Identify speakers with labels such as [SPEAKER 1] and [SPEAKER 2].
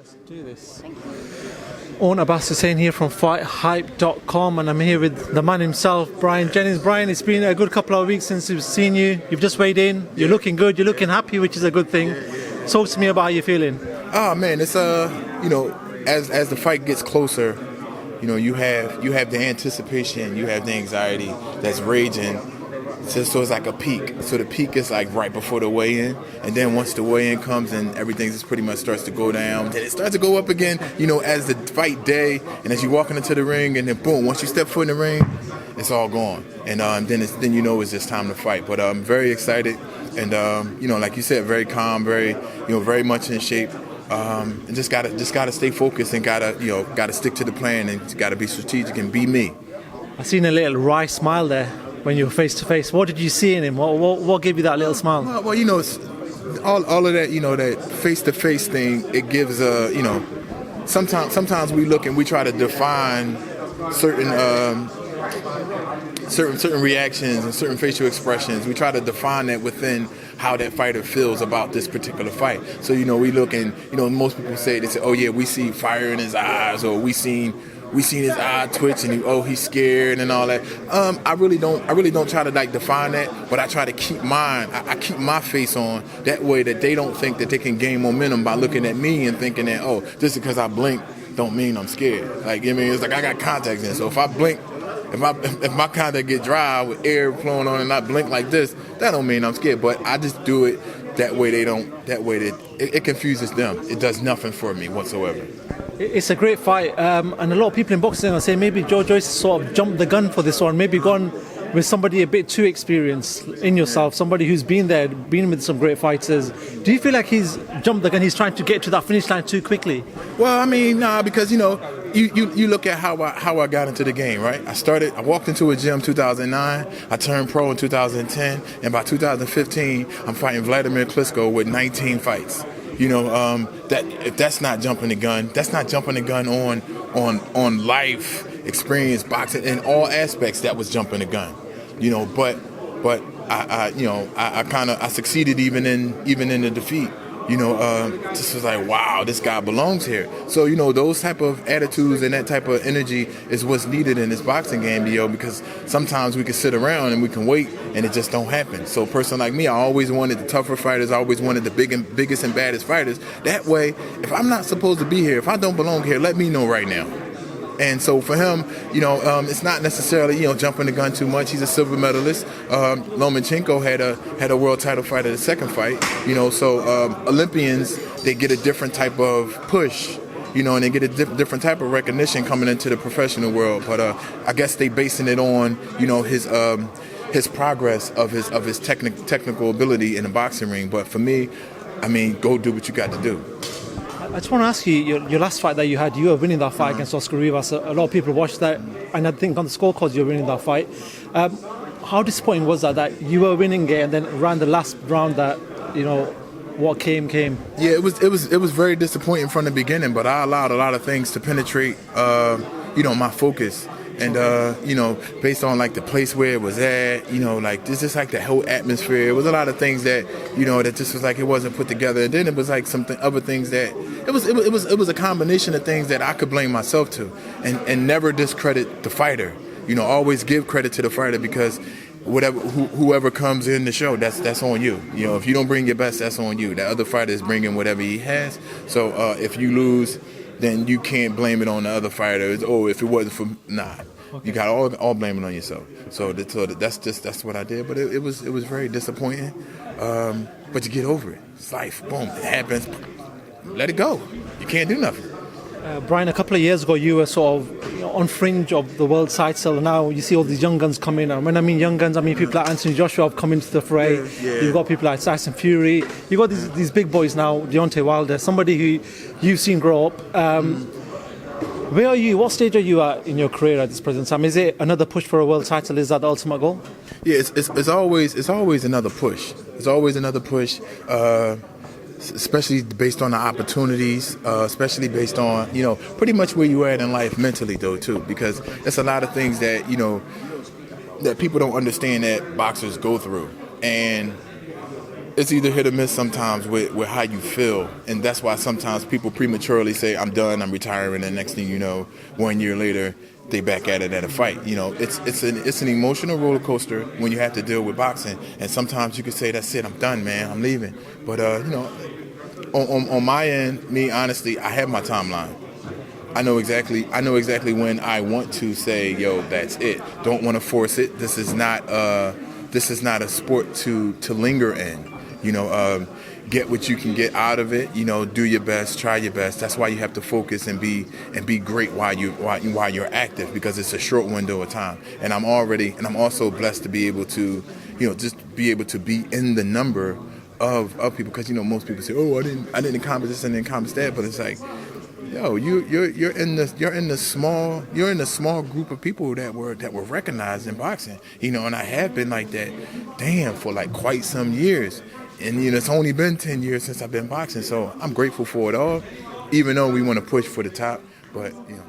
[SPEAKER 1] Let's do this.
[SPEAKER 2] Thank you.
[SPEAKER 1] Owen Abbas Hussain here from FightHype.com, and I'm here with the man himself, Bryant Jennings. Bryant, it's been a good couple of weeks since we've seen you. You've just weighed in. You're looking good. You're looking happy, which is a good thing. Talk to me about how you're feeling.
[SPEAKER 3] Oh man, it's as the fight gets closer, you have the anticipation, you have the anxiety that's raging. So it's like a peak. So the peak is like right before the weigh-in, and then once the weigh-in comes and everything just pretty much starts to go down, then it starts to go up again, as the fight day, and as you walking into the ring, and then boom, once you step foot in the ring, it's all gone, and then it's just time to fight. But I'm very excited, and like you said, very calm, very much in shape. And just gotta stay focused and gotta stick to the plan and gotta be strategic and be me.
[SPEAKER 1] I seen a little wry smile there when you were face to face. What did you see in him? What gave you that little smile?
[SPEAKER 3] Well, it's all of that, that face to face thing. It gives sometimes we look and we try to define certain reactions and certain facial expressions. We try to define that within how that fighter feels about this particular fight. So we look and most people say, oh yeah, we see fire in his eyes, or we seen his eye twitch and he's scared and all that. I really don't try to define that, but I try to keep mine. I keep my face on that way that they don't think that they can gain momentum by looking at me and thinking that just because I blink don't mean I'm scared. It's like I got contacts in, so if I blink. If my contact get dry with air flowing on and I blink like this, that don't mean I'm scared. But I just do it that way. It confuses them. It does nothing for me whatsoever.
[SPEAKER 1] It's a great fight, and a lot of people in boxing are saying maybe Joyce sort of jumped the gun for this one, maybe gone with somebody a bit too experienced in yourself, somebody who's been there, been with some great fighters. Do you feel like he's jumped the gun, he's trying to get to that finish line too quickly?
[SPEAKER 3] Well, nah, because you look at how I got into the game, right? I walked into a gym 2009, I turned pro in 2010, and by 2015, I'm fighting Vladimir Klitschko with 19 fights. If that's not jumping the gun, that's not jumping the gun on life experience boxing in all aspects. That was jumping the gun, But I succeeded even in the defeat. Just was like, wow, this guy belongs here. So, those type of attitudes and that type of energy is what's needed in this boxing game, because sometimes we can sit around and we can wait and it just don't happen. So a person like me, I always wanted the tougher fighters. I always wanted the biggest and baddest fighters. That way, if I'm not supposed to be here, if I don't belong here, let me know right now. And so for him, it's not necessarily, jumping the gun too much. He's a silver medalist. Lomachenko had a world title fight at the second fight. So Olympians, they get a different type of push, and they get a different type of recognition coming into the professional world. But I guess they basing it on, his progress of his technical ability in the boxing ring. But for me, go do what you got to do.
[SPEAKER 1] I just want to ask you, your last fight that you had, you were winning that fight against Oscar Rivas. A lot of people watched that, and I think on the scorecards you were winning that fight. How disappointing was that you were winning it and then ran the last round that, what came?
[SPEAKER 3] Yeah, it was very disappointing from the beginning, but I allowed a lot of things to penetrate, my focus. And, based on the place where it was at, this just the whole atmosphere. It was a lot of things that, that just was it wasn't put together. And then it was other things that, it was a combination of things that I could blame myself to and never discredit the fighter. Always give credit to the fighter, because whoever comes in the show, that's on you. If you don't bring your best, that's on you. The other fighter is bringing whatever he has. So if you lose, then you can't blame it on the other fighters. If it wasn't for okay. You got all blame it on yourself. So that's what I did. But it was very disappointing. But you get over it. It's life. Boom, it happens. Let it go. You can't do nothing.
[SPEAKER 1] Brian, a couple of years ago, you were sort of on fringe of the world title. Now you see all these young guns coming. And when I mean young guns, I mean people like Anthony Joshua have come into the fray.
[SPEAKER 3] Yeah.
[SPEAKER 1] You've got people like Tyson Fury. You've got these big boys now, Deontay Wilder, somebody who you've seen grow up. Where are you? What stage are you at in your career at this present time? Is it another push for a world title? Is that the ultimate goal?
[SPEAKER 3] Yeah, it's always another push. It's always another push. Especially based on the opportunities, especially based on, pretty much where you're at in life mentally, though, too, because there's a lot of things that, that people don't understand that boxers go through. And it's either hit or miss sometimes with how you feel, and that's why sometimes people prematurely say, I'm done, I'm retiring, and next thing you know, 1 year later, they back at it at a fight. You know, it's an emotional roller coaster when you have to deal with boxing, and sometimes you could say, that's it, I'm done, man, I'm leaving. But you know, on my end, me honestly, I have my timeline. I know exactly when I want to say, yo, that's it. Don't want to force it. This is not a sport to linger in. You know, get what you can get out of it. You know, do your best, try your best. That's why you have to focus and be great while you're active, because it's a short window of time. And I'm also blessed to be able to, you know, just be able to be in the number of people, because you know most people say, oh, I didn't accomplish this and didn't accomplish that, but it's like, yo, you're in the small group of people that were recognized in boxing, you know, and I have been like that, for like quite some years, and you know it's only been 10 years since I've been boxing, so I'm grateful for it all, even though we want to push for the top, but you know.